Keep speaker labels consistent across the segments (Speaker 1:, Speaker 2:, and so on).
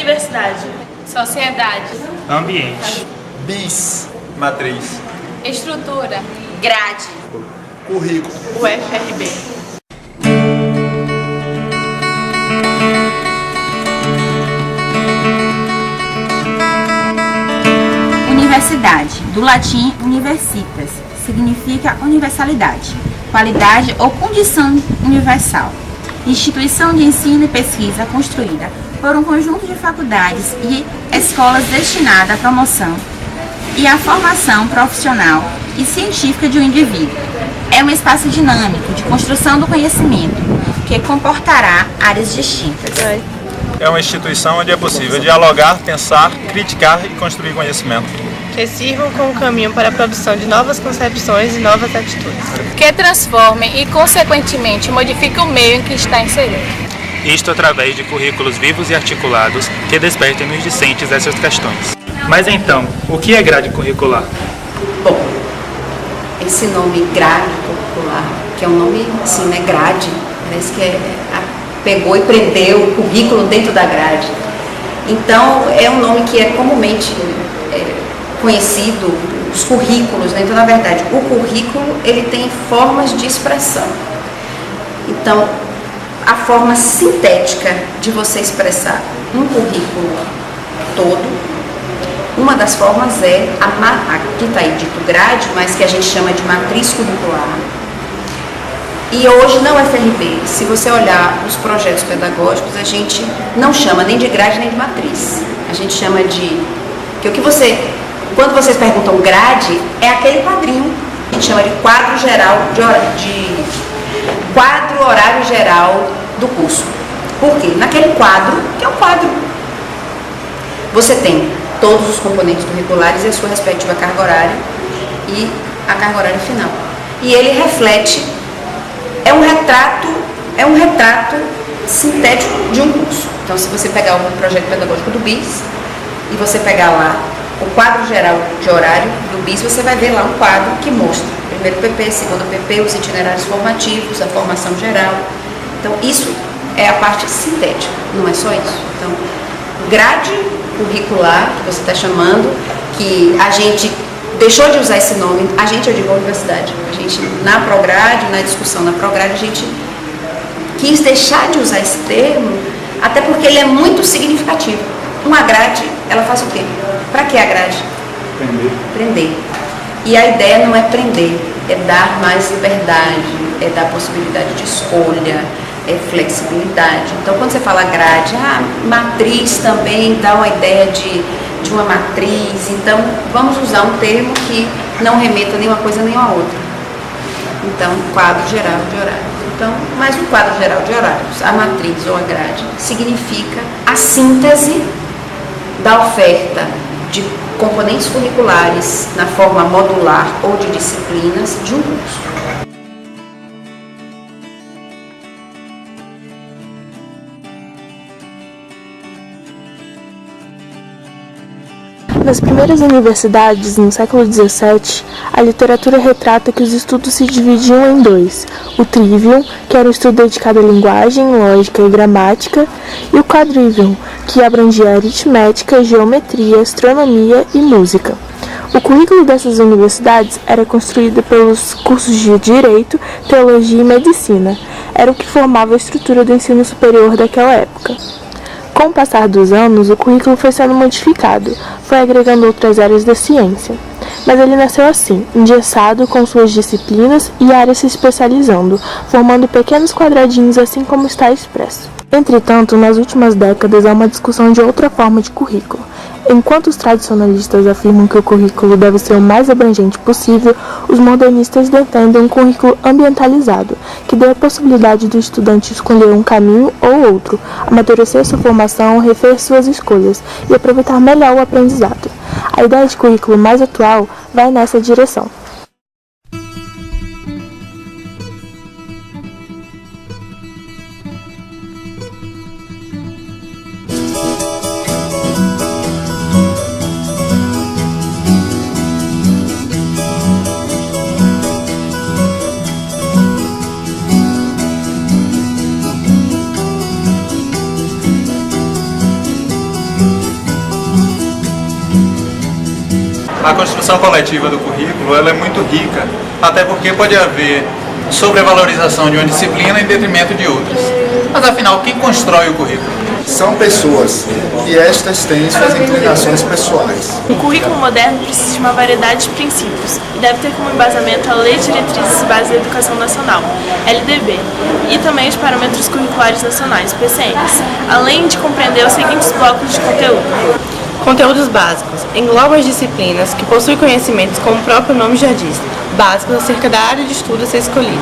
Speaker 1: Universidade.
Speaker 2: Sociedade.
Speaker 3: Ambiente.
Speaker 4: Bis. Matriz.
Speaker 2: Estrutura. Grade.
Speaker 4: Currículo.
Speaker 1: UFRB.
Speaker 5: Universidade, do latim universitas, significa universalidade, qualidade ou condição universal. Instituição de ensino e pesquisa construída por um conjunto de faculdades e escolas destinada à promoção e à formação profissional e científica de um indivíduo. É um espaço dinâmico de construção do conhecimento, que comportará áreas distintas.
Speaker 6: É uma instituição onde é possível dialogar, pensar, criticar e construir conhecimento.
Speaker 1: Que sirvam como caminho para a produção de novas concepções e novas atitudes.
Speaker 2: Que transformem e, consequentemente, modifiquem o meio em que está inserido.
Speaker 3: Isto através de currículos vivos e articulados que despertem nos discentes essas questões. Mas então, o que é grade curricular?
Speaker 7: Bom, esse nome grade curricular, que é um nome assim, né, grade, parece que pegou e prendeu o currículo dentro da grade. Então, é um nome que é comumente conhecido, os currículos, né? Então, na verdade, o currículo, ele tem formas de expressão. Então, a forma sintética de você expressar um currículo todo, uma das formas é aqui está aí dito grade, mas que a gente chama de matriz curricular. E hoje na UFRB, se você olhar os projetos pedagógicos, a gente não chama nem de grade nem de matriz. A gente chama de... Quando vocês perguntam grade, é aquele quadrinho, a gente chama de quadro geral, quadro horário geral do curso. Por quê? Naquele quadro, que é um quadro, você tem todos os componentes curriculares e a sua respectiva carga horária e a carga horária final. E ele reflete, é um retrato sintético de um curso. Então, se você pegar o projeto pedagógico do BIS e você pegar lá o quadro geral de horário do BIS, você vai ver lá um quadro que mostra primeiro PP, segundo PP, os itinerários formativos, a formação geral. Então, isso é a parte sintética, não é só isso. Então, grade curricular, que você está chamando, que a gente deixou de usar esse nome, eu digo a universidade, a gente na Prograde, na discussão na Prograde, a gente quis deixar de usar esse termo, até porque ele é muito significativo. Uma grade, ela faz o quê? Para que a grade? Prender. E a ideia não é prender, é dar mais liberdade, é dar possibilidade de escolha, é flexibilidade. Então, quando você fala grade, matriz também dá uma ideia de uma matriz. Então, vamos usar um termo que não remeta nem uma coisa nem a outra. Então, quadro geral de horários. Então, mas o quadro geral de horários, a matriz ou a grade, significa a síntese da oferta de componentes curriculares na forma modular ou de disciplinas de um curso.
Speaker 8: Nas primeiras universidades, no século XVII, a literatura retrata que os estudos se dividiam em dois: o trivium, que era um estudo dedicado à linguagem, lógica e gramática, e o quadrivium, que abrangia aritmética, geometria, astronomia e música. O currículo dessas universidades era construído pelos cursos de Direito, Teologia e Medicina. Era o que formava a estrutura do ensino superior daquela época. Com o passar dos anos, o currículo foi sendo modificado, foi agregando outras áreas da ciência. Mas ele nasceu assim, engessado com suas disciplinas e áreas se especializando, formando pequenos quadradinhos assim como está expresso. Entretanto, nas últimas décadas há uma discussão de outra forma de currículo. Enquanto os tradicionalistas afirmam que o currículo deve ser o mais abrangente possível, os modernistas defendem um currículo ambientalizado, que dê a possibilidade do estudante escolher um caminho ou outro, amadurecer sua formação, rever suas escolhas e aproveitar melhor o aprendizado. A ideia de currículo mais atual vai nessa direção.
Speaker 6: A construção coletiva do currículo ela é muito rica, até porque pode haver sobrevalorização de uma disciplina em detrimento de outras. Mas afinal, quem constrói o currículo?
Speaker 4: São pessoas e estas têm suas inclinações pessoais.
Speaker 8: O currículo moderno precisa de uma variedade de princípios e deve ter como embasamento a Lei de Diretrizes e Bases da Educação Nacional, LDB, e também os Parâmetros Curriculares Nacionais, PCNs, além de compreender os seguintes blocos de conteúdo.
Speaker 1: Conteúdos básicos. Engloba as disciplinas que possuem conhecimentos, como o próprio nome já diz, básicos acerca da área de estudo a ser escolhida.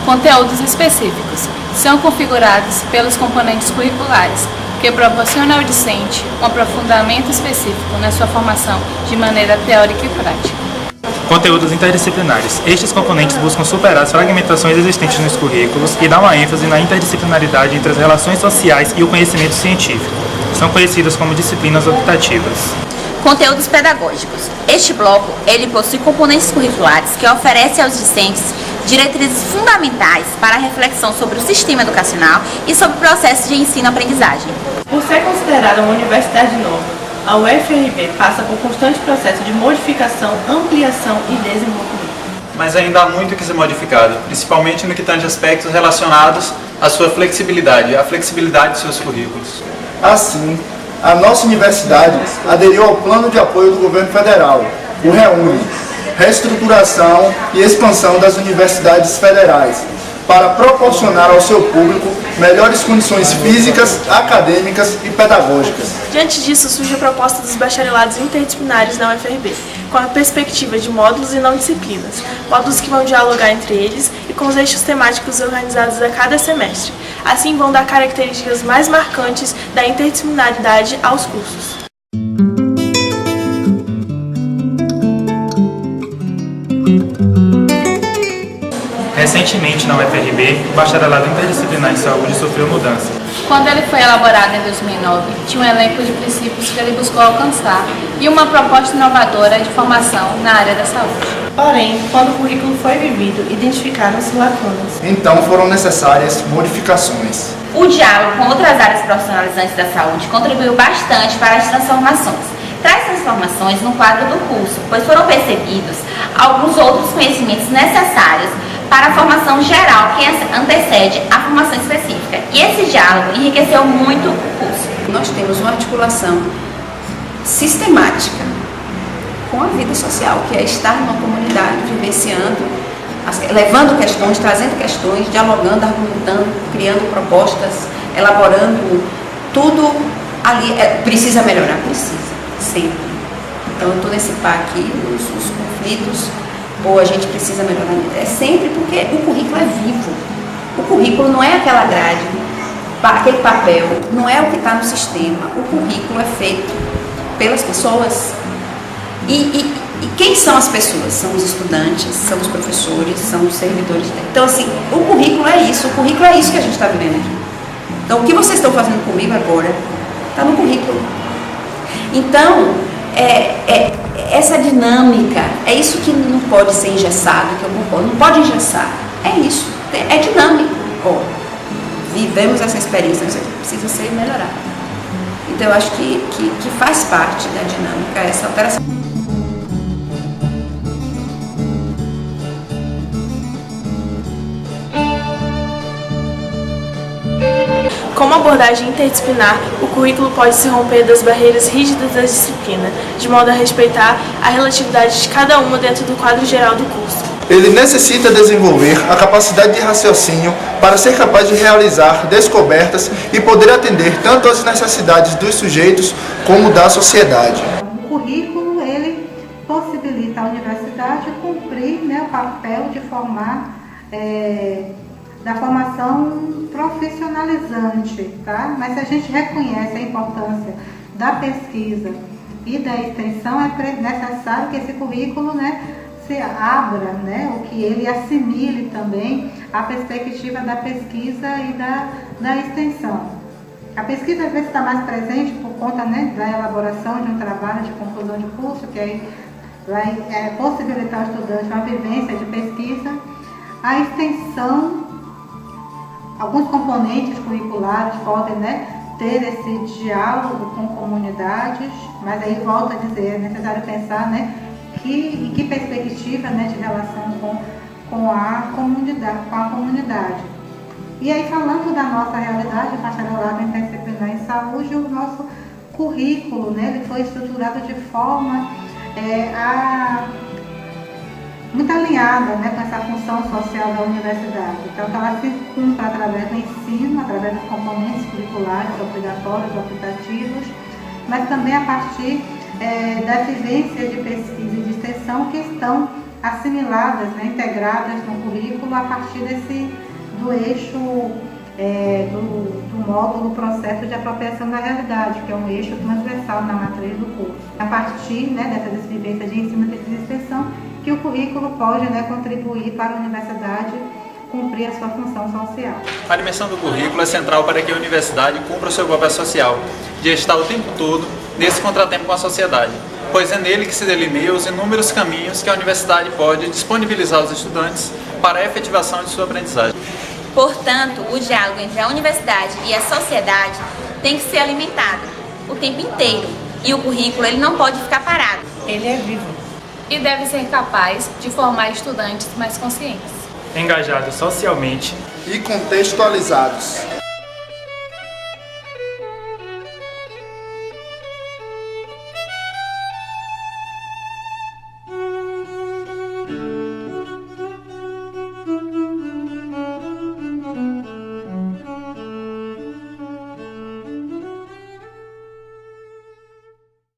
Speaker 2: Conteúdos específicos. São configurados pelos componentes curriculares, que proporcionam ao discente um aprofundamento específico na sua formação de maneira teórica e prática.
Speaker 3: Conteúdos interdisciplinares. Estes componentes buscam superar as fragmentações existentes nos currículos e dar uma ênfase na interdisciplinaridade entre as relações sociais e o conhecimento científico. São conhecidas como disciplinas optativas.
Speaker 5: Conteúdos pedagógicos. Este bloco, ele possui componentes curriculares que oferecem aos discentes diretrizes fundamentais para a reflexão sobre o sistema educacional e sobre o processo de ensino-aprendizagem.
Speaker 1: Por ser considerada uma universidade nova, a UFRB passa por constante processo de modificação, ampliação e desenvolvimento.
Speaker 6: Mas ainda há muito que ser modificado, principalmente no que tange aspectos relacionados à sua flexibilidade, à flexibilidade de seus currículos.
Speaker 4: Assim, a nossa universidade aderiu ao Plano de Apoio do Governo Federal, o REUNE, Reestruturação e Expansão das Universidades Federais, para proporcionar ao seu público melhores condições físicas, acadêmicas e pedagógicas.
Speaker 8: Diante disso, surge a proposta dos bacharelados interdisciplinares na UFRB, com a perspectiva de módulos e não disciplinas, módulos que vão dialogar entre eles e com os eixos temáticos organizados a cada semestre. Assim, vão dar características mais marcantes da interdisciplinaridade aos cursos.
Speaker 3: Recentemente, na UFRB, o Bacharelado Interdisciplinar em Saúde sofreu mudança.
Speaker 2: Quando ele foi elaborado em 2009, tinha um elenco de princípios que ele buscou alcançar e uma proposta inovadora de formação na área da saúde.
Speaker 1: Porém, quando o currículo foi vivido, identificaram-se lacunas.
Speaker 4: Então foram necessárias modificações.
Speaker 5: O diálogo com outras áreas profissionalizantes da saúde contribuiu bastante para as transformações. Traz transformações no quadro do curso, pois foram percebidos alguns outros conhecimentos necessários para a formação geral que antecede a formação específica. E esse diálogo enriqueceu muito o curso.
Speaker 7: Nós temos uma articulação sistemática com a vida social, que é estar numa comunidade, vivenciando, levando questões, trazendo questões, dialogando, argumentando, criando propostas, elaborando, tudo ali. Precisa melhorar? Precisa, sempre. Então eu estou nesse par aqui, os conflitos, ou a gente precisa melhorar, é sempre porque o currículo é vivo. O currículo não é aquela grade, aquele papel, não é o que está no sistema. O currículo é feito pelas pessoas. E quem são as pessoas? São os estudantes, são os professores, são os servidores. Então, assim, o currículo é isso que a gente está vivendo aqui. Então, o que vocês estão fazendo comigo agora está no currículo. Então, essa dinâmica, é isso que não pode ser engessado, que eu concordo, não pode engessar. É isso, é dinâmico. Vivemos essa experiência, isso aqui precisa ser melhorado. Então, eu acho que faz parte da dinâmica essa alteração.
Speaker 8: Com uma abordagem interdisciplinar, o currículo pode se romper das barreiras rígidas da disciplina, de modo a respeitar a relatividade de cada uma dentro do quadro geral do curso.
Speaker 4: Ele necessita desenvolver a capacidade de raciocínio para ser capaz de realizar descobertas e poder atender tanto às necessidades dos sujeitos como da sociedade.
Speaker 9: O currículo, ele possibilita à universidade cumprir, o papel de formar, da formação profissionalizante, tá? Mas se a gente reconhece a importância da pesquisa e da extensão, é necessário que esse currículo, se abra, ou que ele assimile também a perspectiva da pesquisa e da extensão. A pesquisa às vezes está mais presente por conta, da elaboração de um trabalho de conclusão de curso, que aí vai possibilitar ao estudante uma vivência de pesquisa. A extensão, alguns componentes curriculares podem, ter esse diálogo com comunidades, mas aí volto a dizer, é necessário pensar, em que perspectiva, né, de relação com a comunidade. E aí, falando da nossa realidade, bacharelado interdisciplinar em saúde, o nosso currículo, né, ele foi estruturado de forma muito alinhada, né, com essa função social da universidade. Então, ela se cumpre através do ensino, através dos componentes curriculares, obrigatórios, optativos, mas também a partir das vivências de pesquisa e de extensão que estão assimiladas, né, integradas no currículo a partir do eixo do módulo processo de apropriação da realidade, que é um eixo transversal na matriz do curso. A partir, né, dessas vivências de ensino, pesquisa e extensão, que o currículo pode, né, contribuir para a universidade cumprir a sua função social.
Speaker 6: A dimensão do currículo é central para que a universidade cumpra o seu papel social, de estar o tempo todo nesse contratempo com a sociedade, pois é nele que se delineiam os inúmeros caminhos que a universidade pode disponibilizar aos estudantes para a efetivação de sua aprendizagem.
Speaker 5: Portanto, o diálogo entre a universidade e a sociedade tem que ser alimentado o tempo inteiro e o currículo ele não pode ficar parado.
Speaker 1: Ele é vivo.
Speaker 2: E deve ser capaz de formar estudantes mais conscientes,
Speaker 3: engajados socialmente
Speaker 4: e contextualizados.